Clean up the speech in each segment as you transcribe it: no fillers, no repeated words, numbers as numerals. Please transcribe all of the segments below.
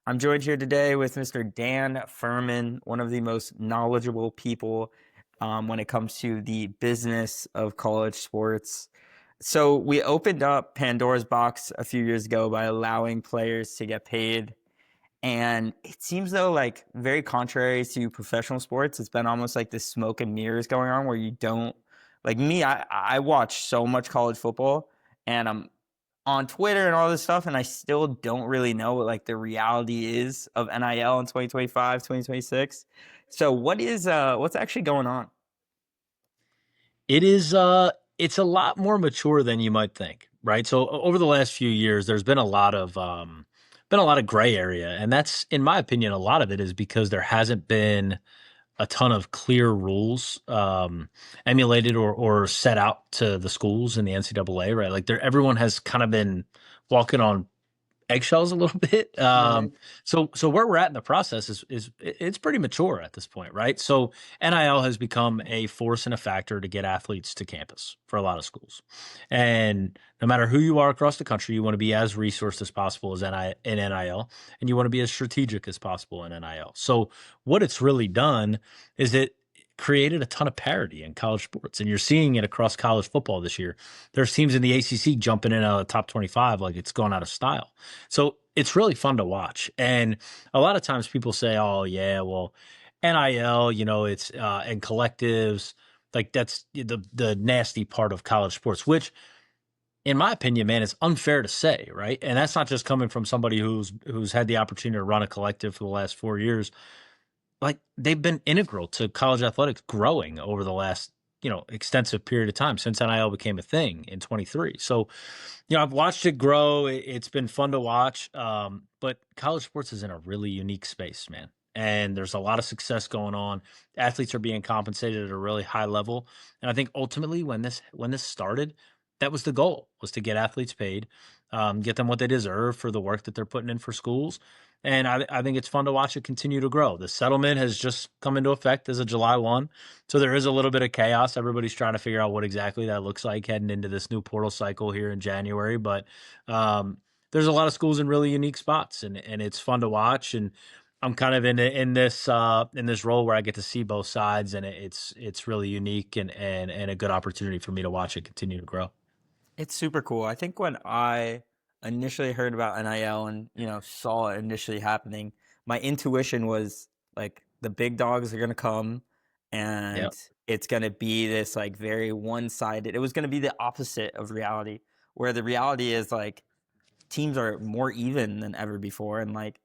I'm joined here today with Mr. Dan Furman, one of the most knowledgeable people when it comes to the business of college sports. So we opened up Pandora's box a few years ago by allowing players to get paid. And it seems though, like very contrary to professional sports, it's been almost like this smoke and mirrors going on where you don't like me. I watch so much college football and I'm on Twitter and all this stuff, and I still don't really know what like the reality is of NIL in 2025, 2026. So what's actually going on? It is it's a lot more mature than you might think, right? So over the last few years there's been a lot of gray area, and that's, in my opinion, a lot of it is because there hasn't been a ton of clear rules emulated or set out to the schools in the NCAA, right? Like everyone has kind of been walking on eggshells a little bit. Right. So where we're at in the process is it's pretty mature at this point, right? So NIL has become a force and a factor to get athletes to campus for a lot of schools, and no matter who you are across the country, you want to be as resourced as possible as in NIL, and you want to be as strategic as possible in NIL. So what it's really done is it created a ton of parity in college sports, and you're seeing it across college football this year. There's teams in the ACC jumping in out of the top 25 like it's gone out of style. So it's really fun to watch. And a lot of times people say, "Oh yeah, well, NIL, it's and collectives, like that's the nasty part of college sports," which in my opinion, man, it's unfair to say, right? And that's not just coming from somebody who's had the opportunity to run a collective for the last 4 years. Like, they've been integral to college athletics growing over the last, extensive period of time since NIL became a thing in 23. So, I've watched it grow. It's been fun to watch. But college sports is in a really unique space, man. And there's a lot of success going on. Athletes are being compensated at a really high level. And I think ultimately when this started, that was the goal, was to get athletes paid, get them what they deserve for the work that they're putting in for schools. And I think it's fun to watch it continue to grow. The settlement has just come into effect as of July 1. So there is a little bit of chaos. Everybody's trying to figure out what exactly that looks like heading into this new portal cycle here in January. But there's a lot of schools in really unique spots, and it's fun to watch. And I'm kind of in this role where I get to see both sides, and it's really unique and a good opportunity for me to watch it continue to grow. It's super cool. I think when I initially heard about NIL and, saw it initially happening, my intuition was like the big dogs are going to come Yeah. and it's going to be this like very one-sided. It was going to be the opposite of reality, where the reality is like teams are more even than ever before and like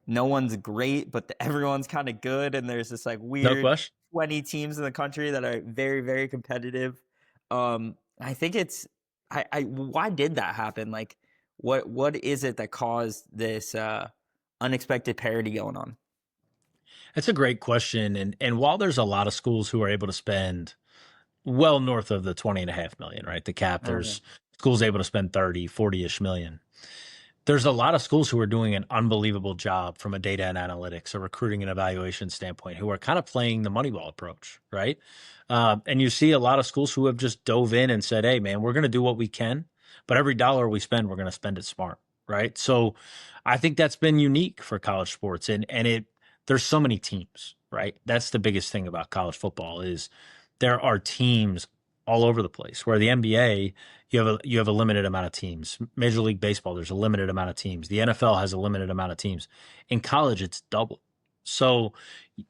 no one's great, but everyone's kind of good and there's this like No weird question. 20 teams in the country that are very, very competitive. I think it's I why did that happen? Like what is it that caused this unexpected parity going on? That's a great question. And while there's a lot of schools who are able to spend well north of the 20.5 million, right? The cap, Okay. there's schools able to spend 30, 40-ish million. There's a lot of schools who are doing an unbelievable job from a data and analytics, a recruiting and evaluation standpoint, who are kind of playing the Moneyball approach, right? And you see a lot of schools who have just dove in and said, "Hey, man, we're going to do what we can, but every dollar we spend, we're going to spend it smart," right? So, I think that's been unique for college sports, and there's so many teams, right? That's the biggest thing about college football is there are teams all over the place. Where the NBA, you have a limited amount of teams. Major League Baseball, there's a limited amount of teams. The NFL has a limited amount of teams. In college, it's double. So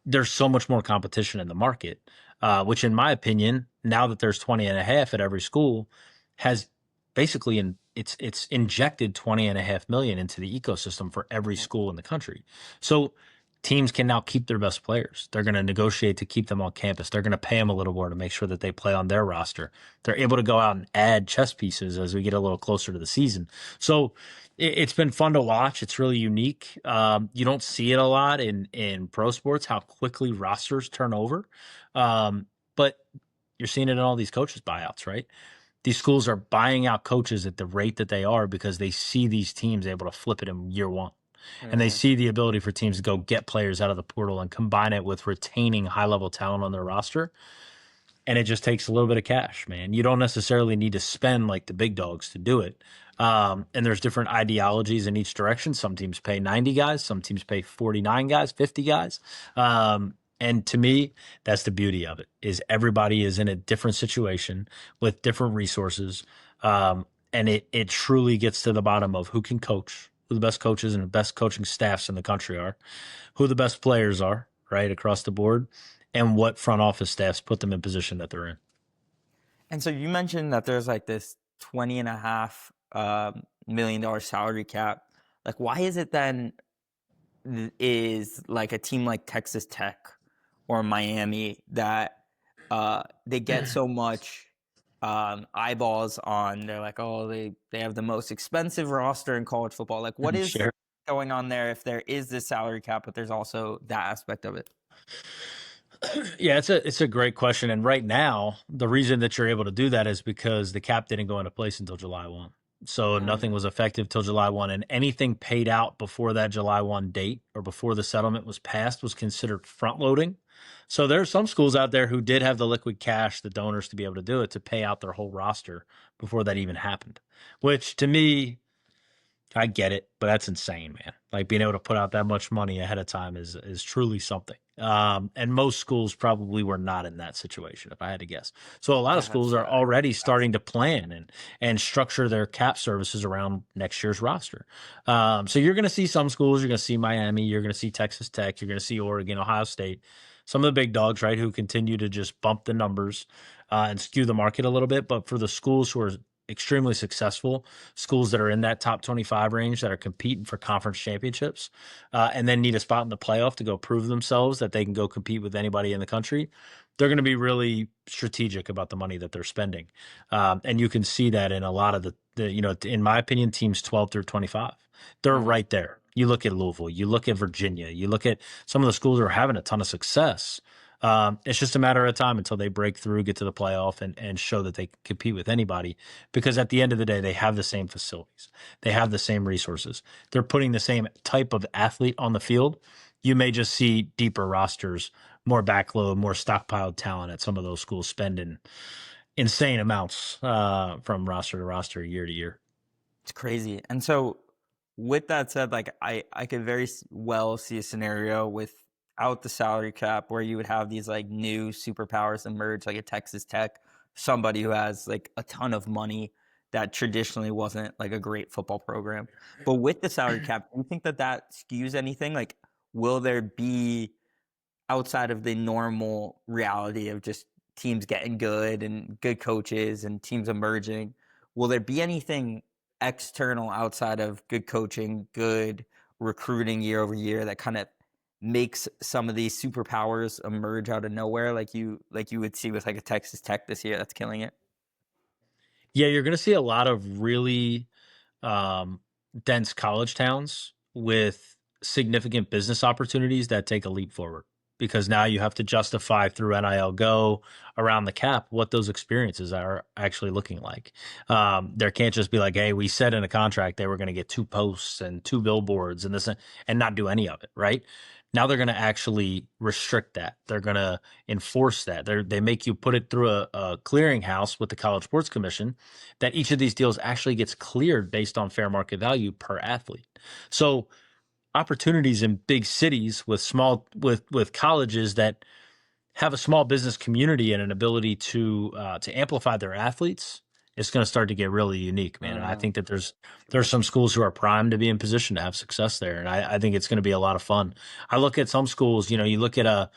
there's so much more competition in the market, which in my opinion, now that there's 20 and a half at every school, has basically it's injected 20.5 million into the ecosystem for every school in the country. So teams can now keep their best players. They're going to negotiate to keep them on campus. They're going to pay them a little more to make sure that they play on their roster. They're able to go out and add chess pieces as we get a little closer to the season. So it's been fun to watch. It's really unique. You don't see it a lot in pro sports, how quickly rosters turn over. But you're seeing it in all these coaches buyouts, right? These schools are buying out coaches at the rate that they are because they see these teams able to flip it in year one. And they Right. see the ability for teams to go get players out of the portal and combine it with retaining high level talent on their roster. and it just takes a little bit of cash, man. You don't necessarily need to spend like the big dogs to do it. And there's different ideologies in each direction. Some teams pay 90 guys, some teams pay 49 guys, 50 guys. And to me, that's the beauty of it is everybody is in a different situation with different resources. And it truly gets to the bottom of who can coach, who the best coaches and the best coaching staffs in the country are, who the best players are, right, across the board, and what front office staffs put them in position that they're in. And so you mentioned that there's like this 20.5 million dollar salary cap. Like, why is it then is like a team like Texas Tech or Miami that they get so much eyeballs on? They're like, oh, they have the most expensive roster in college football. Like, what is Sure. going on there if there is this salary cap, but there's also that aspect of it? Yeah, it's a great question. And right now, the reason that you're able to do that is because the cap didn't go into place until July 1. So nothing was effective till July 1. And anything paid out before that July 1 date or before the settlement was passed was considered front loading. So there are some schools out there who did have the liquid cash, the donors to be able to do it, to pay out their whole roster before that even happened, which to me, I get it, but that's insane, man. Like being able to put out that much money ahead of time is truly something. And most schools probably were not in that situation, if I had to guess. So a lot of Yeah, schools that's are already starting to fascinating. plan and structure their cap services around next year's roster. So you're going to see some schools, you're going to see Miami, you're going to see Texas Tech, you're going to see Oregon, Ohio State, some of the big dogs, right, who continue to just bump the numbers and skew the market a little bit. But for the schools who are extremely successful, schools that are in that top 25 range that are competing for conference championships and then need a spot in the playoff to go prove themselves that they can go compete with anybody in the country, they're going to be really strategic about the money that they're spending. And you can see that in a lot of in my opinion, teams 12 through 25. They're Mm. right there. You look at Louisville, you look at Virginia, you look at some of the schools that are having a ton of success. It's just a matter of time until they break through, get to the playoff, and show that they can compete with anybody. Because at the end of the day, they have the same facilities, they have the same resources, they're putting the same type of athlete on the field. You may just see deeper rosters, more backload, more stockpiled talent at some of those schools spending insane amounts from roster to roster, year to year. It's crazy. And so, with that said, like I could very well see a scenario without the salary cap where you would have these like new superpowers emerge, like a Texas Tech, somebody who has like a ton of money that traditionally wasn't like a great football program. But with the salary cap, do you think that that skews anything? Like, will there be outside of the normal reality of just teams getting good and good coaches and teams emerging, will there be anything external outside of good coaching, good recruiting year over year that kind of makes some of these superpowers emerge out of nowhere like you would see with like a Texas Tech this year that's killing it? Yeah, you're going to see a lot of really um, dense college towns with significant business opportunities that take a leap forward because now you have to justify through NIL Go around the cap what those experiences are actually looking like. There can't just be like, hey, we said in a contract they were going to get 2 posts and 2 billboards and this and not do any of it, right? Now they're going to actually restrict that. They're going to enforce that. They make you put it through a clearinghouse with the College Sports Commission that each of these deals actually gets cleared based on fair market value per athlete. So opportunities in big cities with with colleges that have a small business community and an ability to amplify their athletes, it's going to start to get really unique, man. And I think that there's some schools who are primed to be in position to have success there, and I think it's going to be a lot of fun. I look at some schools, you look at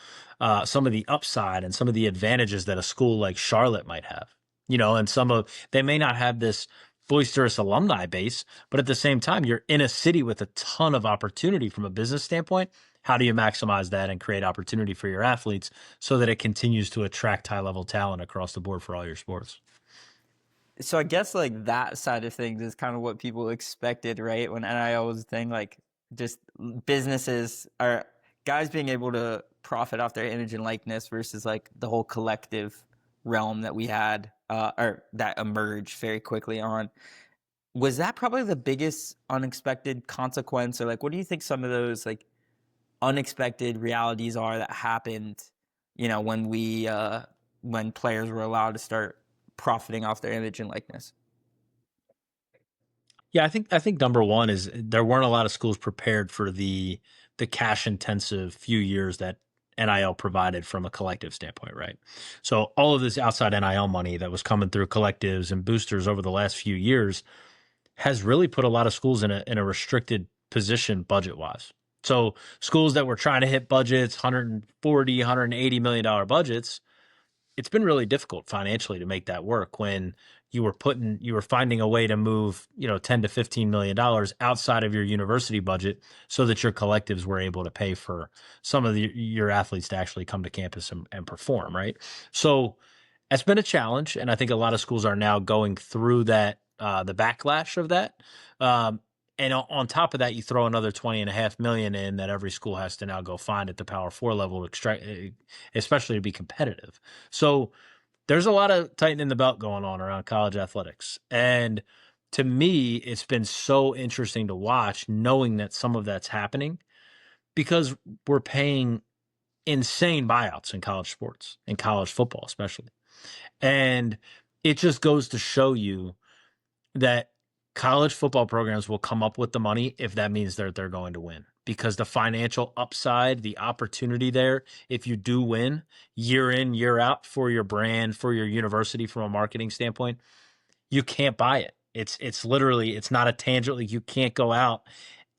some of the upside and some of the advantages that a school like Charlotte might have, and they may not have this boisterous alumni base, but at the same time, you're in a city with a ton of opportunity from a business standpoint. How do you maximize that and create opportunity for your athletes so that it continues to attract high level talent across the board for all your sports? So I guess like that side of things is kind of what people expected, right? When NIL was a thing, like just businesses are guys being able to profit off their image and likeness versus like the whole collective realm that we had or that emerged very quickly on. Was that probably the biggest unexpected consequence, or like what do you think some of those like unexpected realities are that happened, when we when players were allowed to start profiting off their image and likeness? Yeah, I think number one is there weren't a lot of schools prepared for the cash intensive few years that NIL provided from a collective standpoint, right? So all of this outside NIL money that was coming through collectives and boosters over the last few years has really put a lot of schools in a restricted position budget wise. So schools that were trying to hit budgets, 140, 180 million dollar budgets, it's been really difficult financially to make that work when you were finding a way to move, 10 to 15 million dollars outside of your university budget so that your collectives were able to pay for some of your athletes to actually come to campus and perform, right? So it's been a challenge, and I think a lot of schools are now going through that, the backlash of that. Um, and on top of that, you throw another 20.5 million in that every school has to now go find at the Power Four level, to extract, especially to be competitive. So there's a lot of tightening the belt going on around college athletics. And to me, it's been so interesting to watch knowing that some of that's happening because we're paying insane buyouts in college sports, in college football, especially. And it just goes to show you that college football programs will come up with the money if that means they're going to win. Because the financial upside, the opportunity there, if you do win year in, year out for your brand, for your university from a marketing standpoint, you can't buy it. It's literally, it's not a tangible, you can't go out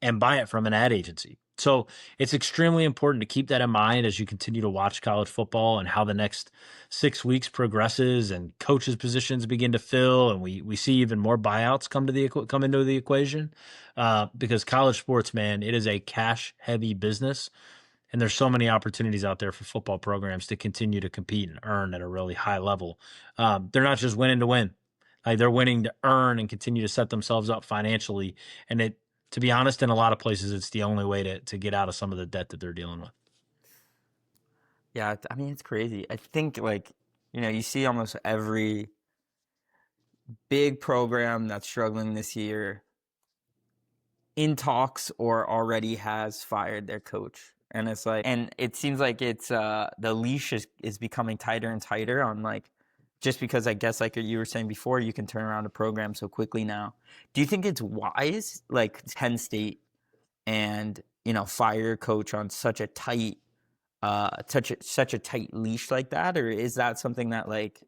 and buy it from an ad agency. So it's extremely important to keep that in mind as you continue to watch college football and how the next 6 weeks progresses and coaches positions begin to fill. And we see even more buyouts come into the equation, because college sports, man, it is a cash heavy business. And there's so many opportunities out there for football programs to continue to compete and earn at a really high level. They're not just winning to win. Like they're winning to earn and continue to set themselves up financially. And to be honest, in a lot of places, it's the only way to get out of some of the debt that they're dealing with. Yeah, I mean, it's crazy. I think, like, you see almost every big program that's struggling this year in talks or already has fired their coach. And it's like, and it seems like it's the leash is becoming tighter and tighter on, like, just because I guess, like you were saying before, you can turn around a program so quickly now. Do you think it's wise, like Penn State, and fire your coach on such a tight leash like that, or is that something that, like,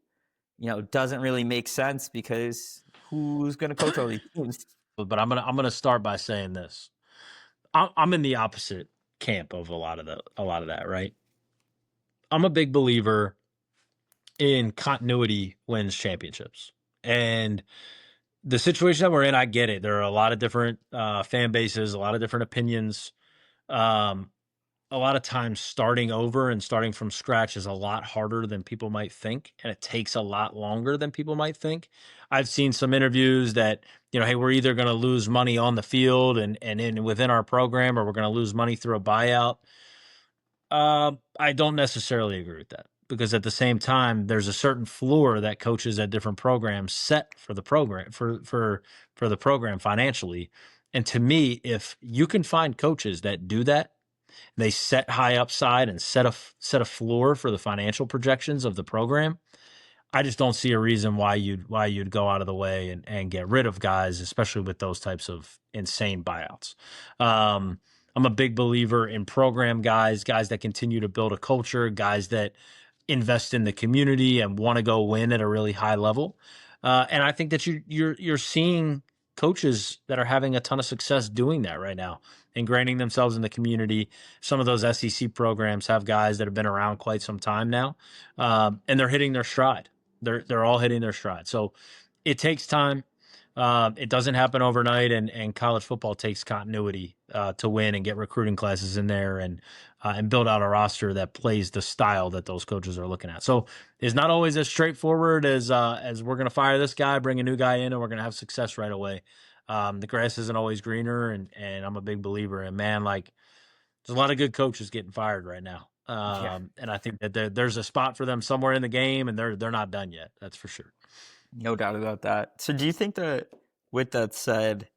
doesn't really make sense because who's going to coach all these teams? But I'm gonna start by saying this. I'm in the opposite camp of a lot of that, right? I'm a big believer in continuity wins championships. And the situation that we're in, I get it. There are a lot of different fan bases, a lot of different opinions. Um, a lot of times starting over and starting from scratch is a lot harder than people might think, and it takes a lot longer than people might think. I've seen some interviews that, hey, we're either going to lose money on the field and within our program, or we're going to lose money through a buyout. I don't necessarily agree with that, because at the same time, there's a certain floor that coaches at different programs set for the program for the program financially. And to me, if you can find coaches that do that, they set high upside and set a floor for the financial projections of the program. I just don't see a reason why you'd go out of the way and get rid of guys, especially with those types of insane buyouts. I'm a big believer in program guys that continue to build a culture, guys that invest in the community and want to go win at a really high level. And I think that you're seeing coaches that are having a ton of success doing that right now, ingraining themselves in the community. Some of those SEC programs have guys that have been around quite some time now, and they're hitting their stride. They're all hitting their stride. So it takes time. It doesn't happen overnight, and college football takes continuity to win and get recruiting classes in there and build out a roster that plays the style that those coaches are looking at. So it's not always as straightforward as we're going to fire this guy, bring a new guy in, and we're going to have success right away. The grass isn't always greener, and I'm a big believer in, man, like, there's a lot of good coaches getting fired right now. Yeah, And I think that there's a spot for them somewhere in the game, and they're not done yet. That's for sure. no doubt about that. So do you think that, with that said,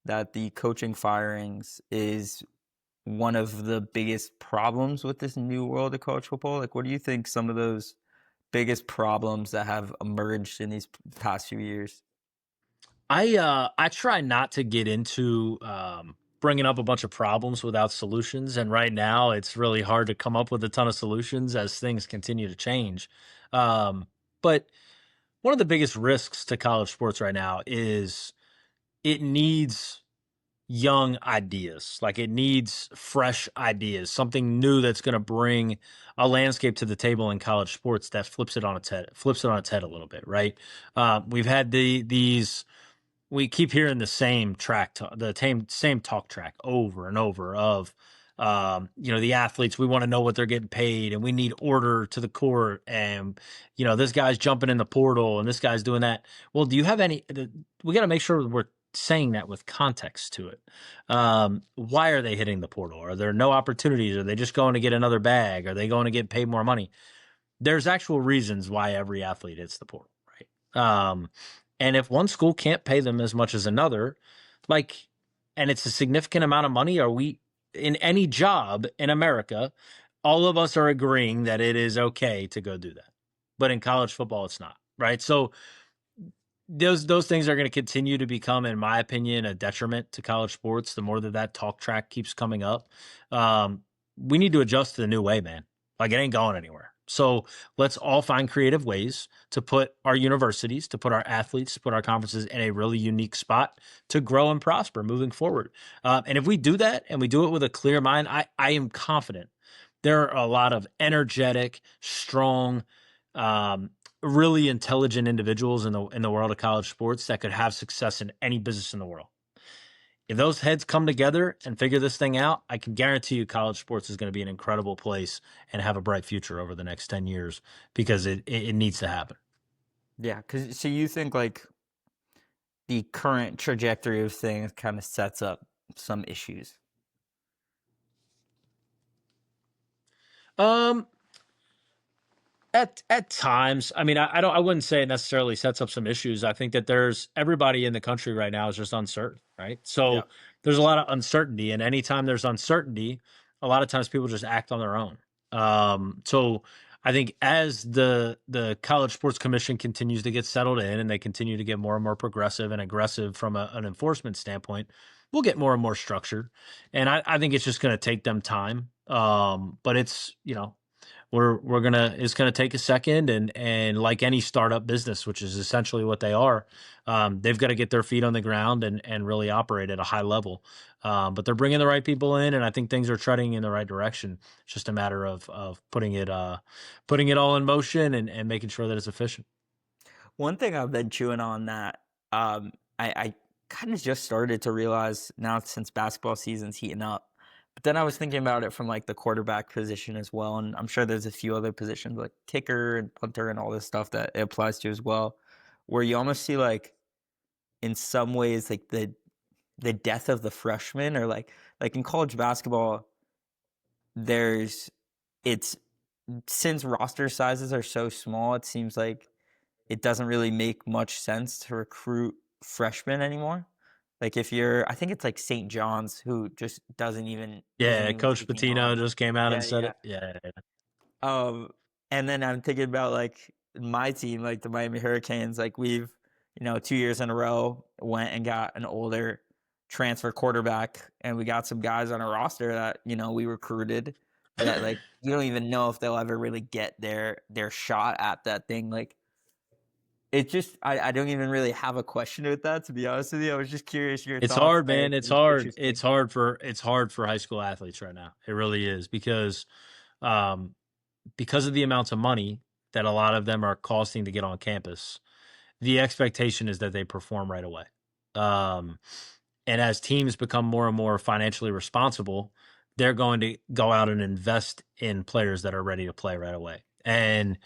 that the coaching firings is one of the biggest problems with this new world of college football? Like, what do you think some of those biggest problems that have emerged in these past few years? I try not to get into bringing up a bunch of problems without solutions, and right now it's really hard to come up with a ton of solutions as things continue to change. But one of the biggest risks to college sports right now is it needs young ideas. Like it needs fresh ideas, something new that's going to bring a landscape to the table in college sports that flips it on its head a little bit, right? We've had these we keep hearing the same same talk track over and over of, the athletes. We want to know what they're getting paid, and we need order to the court. And this guy's jumping in the portal, and this guy's doing that. Well, do you have any? We got to make sure we're saying that with context to it. Why are they hitting the portal? Are there no opportunities? Are they just going to get another bag? Are they going to get paid more money? There's actual reasons why every athlete hits the portal, right? And if one school can't pay them as much as another, like, and it's a significant amount of money, are we in any job in America? All of us are agreeing that it is okay to go do that, but in college football, it's not, right? So those things are going to continue to become, in my opinion, a detriment to college sports. The more that talk track keeps coming up, we need to adjust to the new way, man. Like it ain't going anywhere. So let's all find creative ways to put our universities, to put our athletes, to put our conferences in a really unique spot to grow and prosper moving forward. And if we do that and we do it with a clear mind, I am confident there are a lot of energetic, strong, really intelligent individuals in the world of college sports that could have success in any business in the world. If those heads come together and figure this thing out, I can guarantee you college sports is going to be an incredible place and have a bright future over the next 10 years because it needs to happen. Yeah, because so you think like the current trajectory of things kind of sets up some issues. Um, at times, I mean, I wouldn't say it necessarily sets up some issues. I think that there's everybody in the country right now is just uncertain, right? Yeah. So there's a lot of uncertainty, and anytime there's uncertainty, a lot of times people just act on their own. So I think as the College Sports Commission continues to get settled in and they continue to get more and more progressive and aggressive from an enforcement standpoint, we'll get more and more structured. And I think it's just going to take them time. But it's it's gonna take a second, and like any startup business, which is essentially what they are, they've got to get their feet on the ground and really operate at a high level. But they're bringing the right people in, and I think things are treading in the right direction. It's just a matter of putting it all in motion and making sure that it's efficient. One thing I've been chewing on that I kind of just started to realize now since basketball season's heating up. But then I was thinking about it from like the quarterback position as well, and I'm sure there's a few other positions like kicker and punter and all this stuff that it applies to as well, where you almost see like in some ways like the death of the freshman or like in college basketball, there's it's since roster sizes are so small, it seems like it doesn't really make much sense to recruit freshmen anymore. Like if you're, I think it's like St. John's who just doesn't even isn't Yeah, even Coach taking Patino on. just came out and Yeah, said yeah. it. Yeah, Um, and then I'm thinking about like my team, like the Miami Hurricanes. Like we've, 2 years in a row went and got an older transfer quarterback, and we got some guys on our roster that we recruited that like you don't even know if they'll ever really get their shot at that thing. Like it just I don't even really have a question with that, to be honest with you. I was just curious your it's thoughts hard, there. man. It's It's hard. interesting. It's hard for high school athletes right now. It really is um, because of the amounts of money that a lot of them are costing to get on campus. The expectation is that they perform right away. Um, and as teams become more and more financially responsible, they're going to go out and invest in players that are ready to play right away. And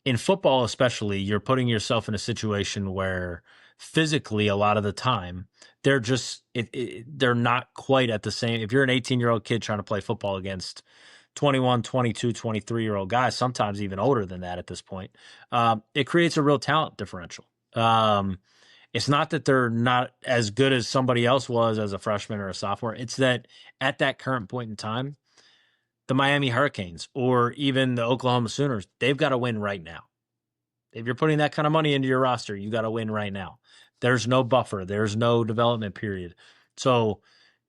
in football, especially, you're putting yourself in a situation where physically, a lot of the time, they're not quite at the same. If you're an 18-year-old kid trying to play football against 21, 22, 23-year-old guys, sometimes even older than that at this point, it creates a real talent differential. It's not that they're not as good as somebody else was as a freshman or a sophomore. It's that at that current point in time, the Miami Hurricanes or even the Oklahoma Sooners, they've got to win right now. If you're putting that kind of money into your roster, you got to win right now. There's no buffer, there's no development period. So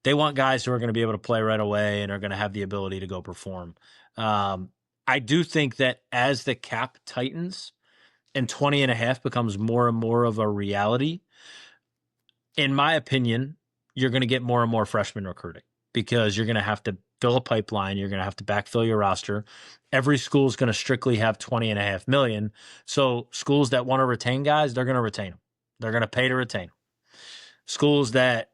they want guys who are going to be able to play right away and are going to have the ability to go perform. Um, I do think that as the cap tightens and 20 and a half becomes more and more of a reality, in my opinion, you're going to get more and more freshman recruiting because you're going to have to fill a pipeline. You're going to have to backfill your roster. Every school is going to strictly have 20 and a half million. So schools that want to retain guys, they're going to retain them. They're going to pay to retain them. Schools that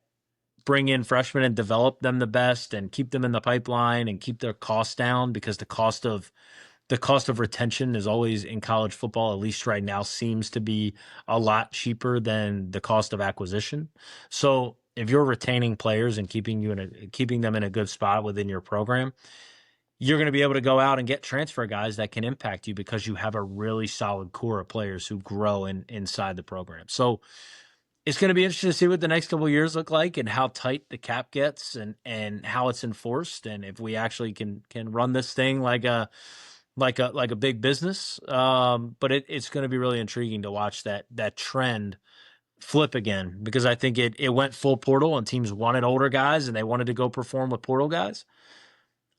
bring in freshmen and develop them the best and keep them in the pipeline and keep their costs down, because the cost of retention is always in college football, at least right now, seems to be a lot cheaper than the cost of acquisition. So if you're retaining players and keeping them in a good spot within your program, you're going to be able to go out and get transfer guys that can impact you because you have a really solid core of players who grow inside the program. So it's going to be interesting to see what the next couple of years look like and how tight the cap gets and how it's enforced, and if we actually can run this thing like a big business. But it's going to be really intriguing to watch that trend flip again, because I think it went full portal and teams wanted older guys and they wanted to go perform with portal guys.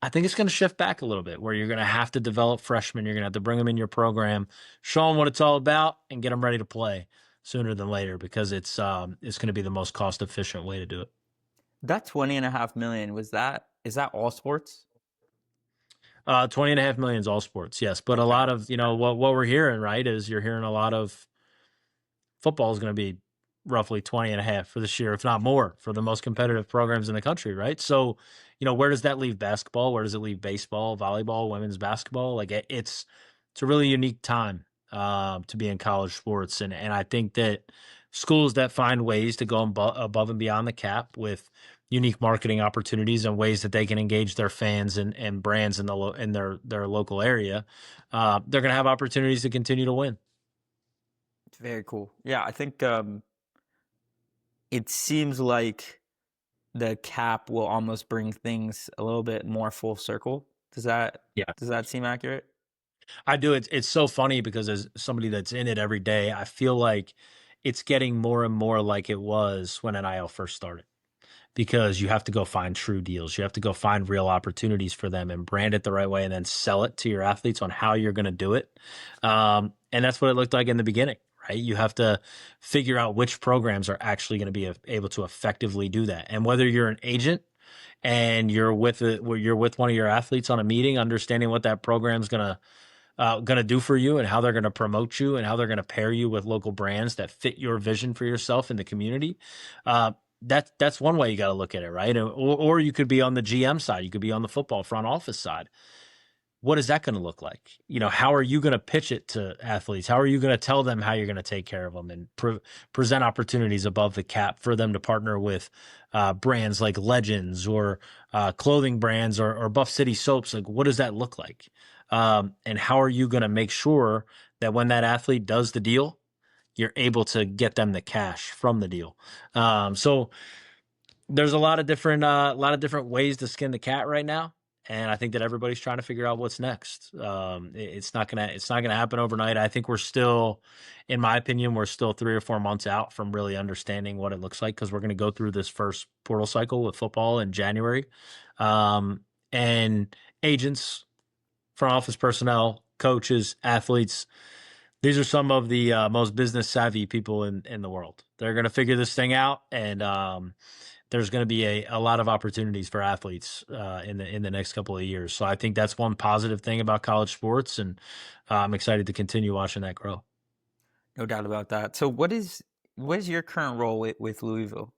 I think it's going to shift back a little bit, where you're going to have to develop freshmen. You're going to have to bring them in your program, show them what it's all about, and get them ready to play sooner than later, because it's going to be the most cost efficient way to do it. That 20.5 million, is that all sports? 20.5 million is all sports, yes. But a Okay. lot of, what we're hearing, right, is you're hearing a lot of football is going to be roughly 20 and a half for this year, if not more, for the most competitive programs in the country, right? So, where does that leave basketball? Where does it leave baseball, volleyball, women's basketball? Like it's a really unique time to be in college sports. And I think that schools that find ways to go above and beyond the cap with unique marketing opportunities and ways that they can engage their fans and brands in their local area, they're going to have opportunities to continue to win. It's very cool. Yeah, I think it seems like the cap will almost bring things a little bit more full circle. Does that Yeah. does that seem accurate? I do. It's so funny because as somebody that's in it every day, I feel like it's getting more and more like it was when NIL first started, because you have to go find true deals. You have to go find real opportunities for them and brand it the right way and then sell it to your athletes on how you're going to do it. And that's what it looked like in the beginning, right? You have to figure out which programs are actually going to be able to effectively do that. And whether you're an agent and you're with one of your athletes on a meeting, understanding what that program's going to do for you and how they're going to promote you and how they're going to pair you with local brands that fit your vision for yourself in the community. That's one way you got to look at it, right? Or you could be on the GM side. You could be on the football front office side. What is that going to look like? How are you going to pitch it to athletes? How are you going to tell them how you're going to take care of them and present opportunities above the cap for them to partner with brands like Legends or clothing brands or Buff City soaps? Like, what does that look like? And how are you going to make sure that when that athlete does the deal, you're able to get them the cash from the deal? So there's a lot of different ways to skin the cat right now, and I think that everybody's trying to figure out what's next. It's not gonna happen overnight. I think we're still, in my opinion, we're still 3 or 4 months out from really understanding what it looks like, because we're going to go through this first portal cycle with football in January, and agents, front office personnel, coaches, athletes. These are some of the most business savvy people in the world. They're going to figure this thing out, and there's going to be a lot of opportunities for athletes in the next couple of years. So I think that's one positive thing about college sports, and I'm excited to continue watching that grow. No doubt about that. So what is your current role with Louisville?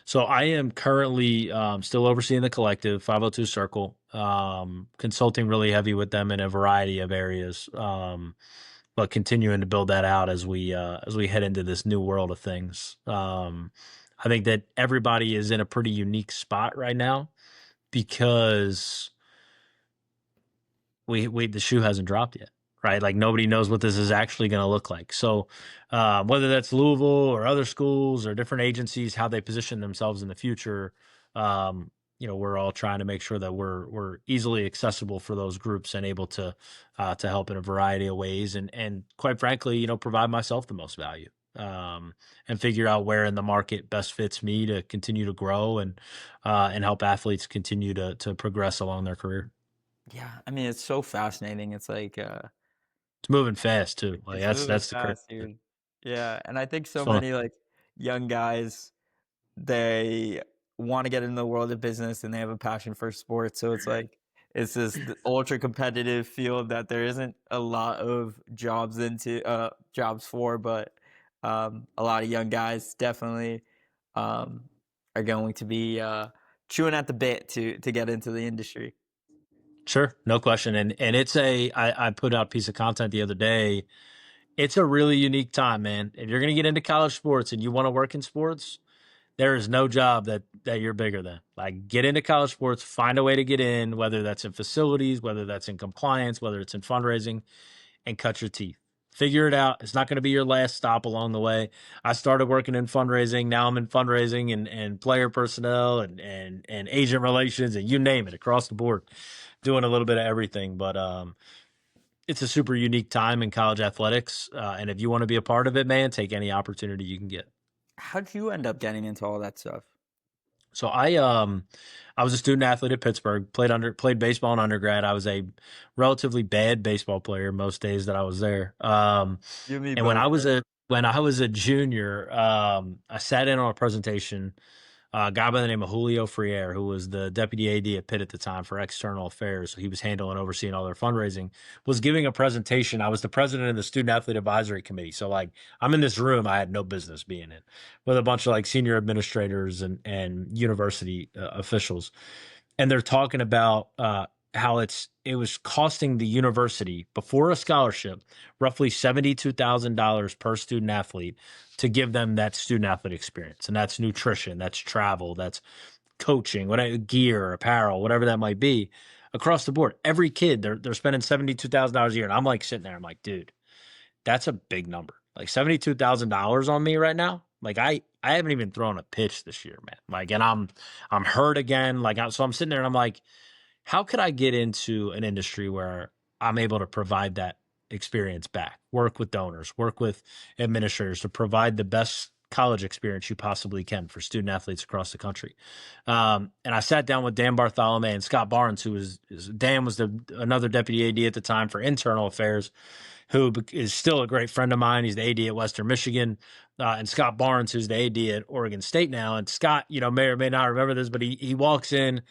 So I am currently still overseeing the collective 502 Circle, consulting really heavy with them in a variety of areas, but continuing to build that out as we head into this new world of things. I think that everybody is in a pretty unique spot right now because the shoe hasn't dropped yet, right? Like nobody knows what this is actually going to look like. So whether that's Louisville or other schools or different agencies, how they position themselves in the future, we're all trying to make sure that we're easily accessible for those groups and able to help in a variety of ways, and quite frankly, provide myself the most value, and figure out where in the market best fits me to continue to grow and help athletes continue to progress along their career. Yeah, I mean, it's so fascinating. It's like It's moving fast too. Like it's that's moving that's the crazy fast, thing. dude. Yeah, and I think It's so fun. many like young guys, they want to get into the world of business and they have a passion for sports. So it's like it's this ultra competitive field that there isn't a lot of jobs for, but a lot of young guys definitely um, are going to be chewing at the bit to get into the industry. Sure, no question. And I put out a piece of content the other day. It's a really unique time, man. If you're going to get into college sports and you want to work in sports, there is no job that you're bigger than. Like, get into college sports, find a way to get in, whether that's in facilities, whether that's in compliance, whether it's in fundraising, and cut your teeth. Figure it out. It's not going to be your last stop along the way. I started working in fundraising. Now I'm in fundraising and player personnel and agent relations and you name it, across the board, doing a little bit of everything. But it's a super unique time in college athletics. And if you want to be a part of it, man, take any opportunity you can get. How'd you end up getting into all that stuff? So I was a student athlete at Pittsburgh, played baseball in undergrad. I was a relatively bad baseball player most days that I was there. You and me And when both, bro. when I was a junior, I sat in on a presentation. A guy by the name of Julio Freire, who was the deputy AD at Pitt at the time for external affairs. So he was handling, overseeing all their fundraising, was giving a presentation. I was the president of the student athlete advisory committee. So like, I'm in this room I had no business being in, with a bunch of like senior administrators and university officials. And they're talking about how it was costing the university, before a scholarship, roughly $72,000 per student athlete to give them that student athlete experience, and that's nutrition, that's travel, that's coaching, whatever, gear, apparel, whatever that might be, across the board. Every kid, they're spending $72,000 a year, and I'm like sitting there, I'm like, dude, that's a big number. Like $72,000 on me right now. Like I haven't even thrown a pitch this year, man. Like, and I'm hurt again. So I'm sitting there and I'm like, how could I get into an industry where I'm able to provide that experience back, work with donors, work with administrators to provide the best college experience you possibly can for student athletes across the country. And I sat down with Dan Bartholomew and Scott Barnes, Dan was another deputy AD at the time for internal affairs, who is still a great friend of mine. He's the AD at Western Michigan, and Scott Barnes, who's the AD at Oregon State now. And Scott, may or may not remember this, but he walks in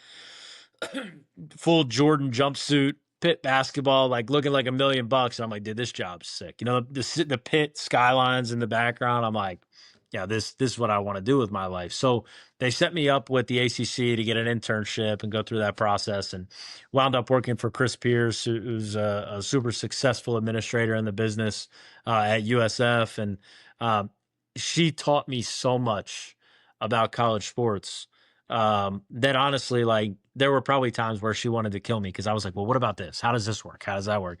full Jordan jumpsuit, Pitt basketball, like looking like $1 million. And I'm like, dude, this job's sick. The Pitt skylines in the background. I'm like, yeah, this is what I want to do with my life. So they set me up with the ACC to get an internship and go through that process, and wound up working for Chris Pierce, who's a super successful administrator in the business at USF. And she taught me so much about college sports that honestly, like, there were probably times where she wanted to kill me because I was like, well, what about this? How does this work? How does that work?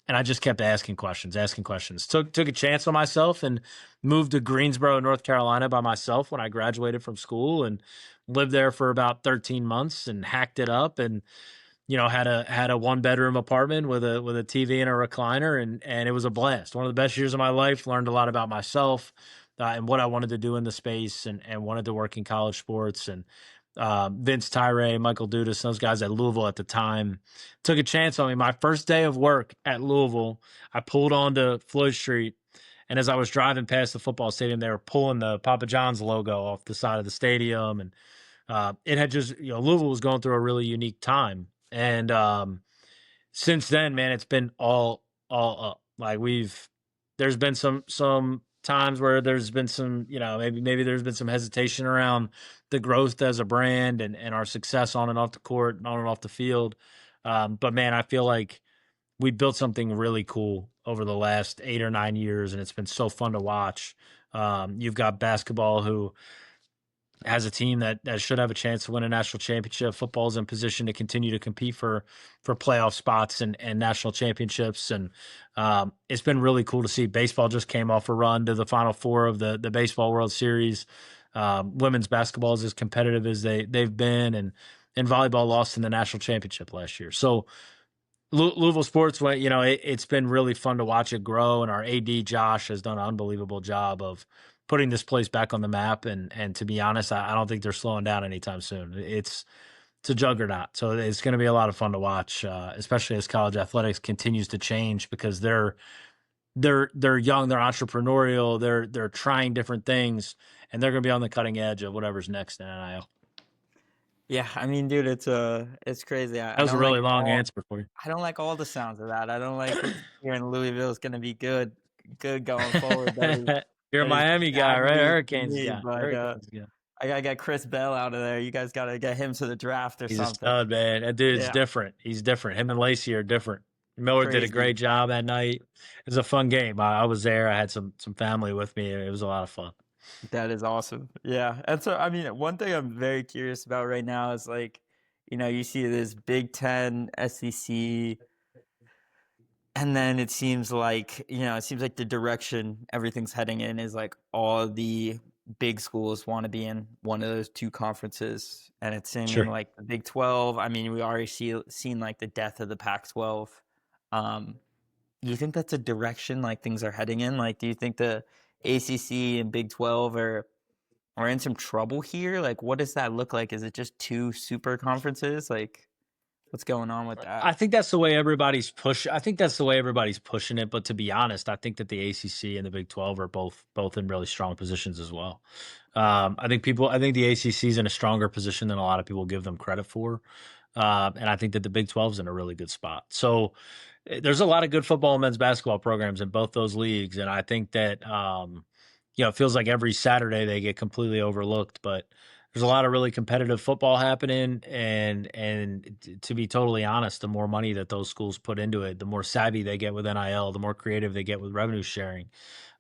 And I just kept asking questions, asking questions. Took a chance on myself and moved to Greensboro, North Carolina by myself when I graduated from school, and lived there for about 13 months and hacked it up, and had a one bedroom apartment with a TV and a recliner, and it was a blast. One of the best years of my life. Learned a lot about myself and what I wanted to do in the space, and wanted to work in college sports. And Vince Tyre, Michael Dudas, those guys at Louisville at the time took a chance on me. My first day of work at Louisville, I pulled onto Floyd Street, and as I was driving past the football stadium, they were pulling the Papa John's logo off the side of the stadium, and it had just, Louisville was going through a really unique time. And since then, man, it's been all up. Like, there's been some times where there's been some, maybe there's been some hesitation around the growth as a brand and our success on and off the court, on and off the field. But man, I feel like we built something really cool over the last 8 or 9 years, and it's been so fun to watch. You've got basketball, who has a team that should have a chance to win a national championship. Football's in position to continue to compete for playoff spots and national championships. And it's been really cool to see. Baseball just came off a run to the Final Four of the Baseball World Series. Women's basketball is as competitive as they've been, and and volleyball lost in the national championship last year. So Louisville sports, it's been really fun to watch it grow, and our AD Josh has done an unbelievable job of putting this place back on the map. And to be honest, I don't think they're slowing down anytime soon. It's a juggernaut, so it's going to be a lot of fun to watch, especially as college athletics continues to change because they're young, they're entrepreneurial, they're trying different things, and they're going to be on the cutting edge of whatever's next in NIL. Yeah, I mean, dude, it's crazy. I That was a don't really like long all answer for you. I don't like all the sounds of that. I don't like thinking here in Louisville is going to be good going forward. You're a That is Miami guy, bad right? news for Hurricanes me. guy. But Hurricanes guy. I gotta get Chris Bell out of there. You guys gotta get him to the draft or He's a something. stud, man. That dude's Yeah, different. He's different. Him and Lacey are different. Miller did a crazy. great job that night. It was a fun game. I was there. I had some family with me. It was a lot of fun. That is awesome. Yeah. And so, I mean, one thing I'm very curious about right now is like, you see this Big Ten, SEC, and then it seems like the direction everything's heading in is like all the big schools want to be in one of those two conferences. And it's seeming Sure. like the Big 12. I mean, we already seen like the death of the Pac-12. Um, do you think that's a direction like things are heading in? Like, do you think the ACC and Big 12 are in some trouble here? Like, what does that look like? Is it just two super conferences? Like, what's going on with that? I think that's the way everybody's push. I think that's the way everybody's pushing it. But to be honest, I think that the ACC and the Big 12 are both in really strong positions as well. I think the ACC is in a stronger position than a lot of people give them credit for, and I think that the Big 12 is in a really good spot. So there's a lot of good football and men's basketball programs in both those leagues, and I think that it feels like every Saturday they get completely overlooked, but there's a lot of really competitive football happening, and to be totally honest, the more money that those schools put into it, the more savvy they get with NIL, the more creative they get with revenue sharing,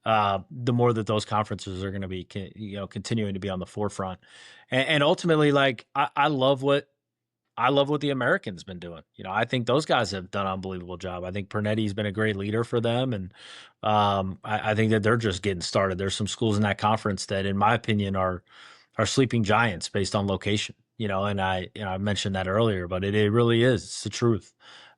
the more that those conferences are going to be continuing to be on the forefront, and ultimately, like I love what the Americans been doing. I think those guys have done an unbelievable job. I think Pernetti's been a great leader for them, and I think that they're just getting started. There's some schools in that conference that, in my opinion, are sleeping giants based on location. And I mentioned that earlier, but it really is. It's the truth.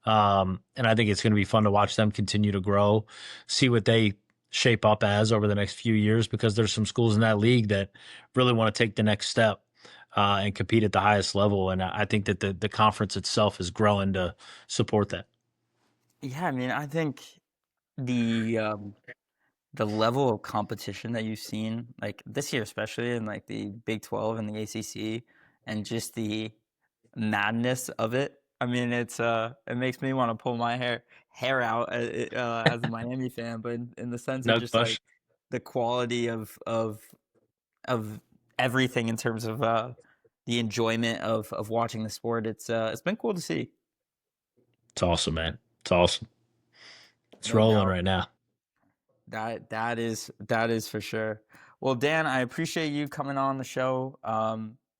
And I think it's going to be fun to watch them continue to grow, see what they shape up as over the next few years, because there's some schools in that league that really want to take the next step and compete at the highest level. And I think that the conference itself is growing to support that. Yeah, I mean, I think the level of competition that you've seen, like this year especially, in like the Big 12 and the ACC, and just the madness of it. I mean, it makes me want to pull my hair out as a Miami fan, but in the sense of No just like question. the quality of everything in terms of the enjoyment of watching the sport. It's been cool to see. It's awesome, man. It's awesome. It's No rolling doubt. right now. That is for sure. Well, Dan, I appreciate you coming on the show.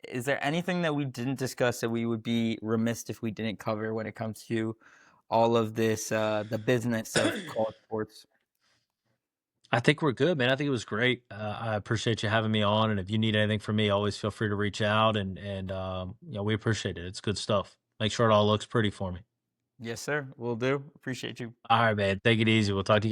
Is there anything that we didn't discuss that we would be remiss if we didn't cover when it comes to all of this, the business of college sports? I think we're good, man. I think it was great. I appreciate you having me on, and if you need anything from me, always feel free to reach out. And we appreciate it. It's good stuff. Make sure it all looks pretty for me. Yes, sir. Will do. Appreciate you. All right, man. Take it easy. We'll talk to you.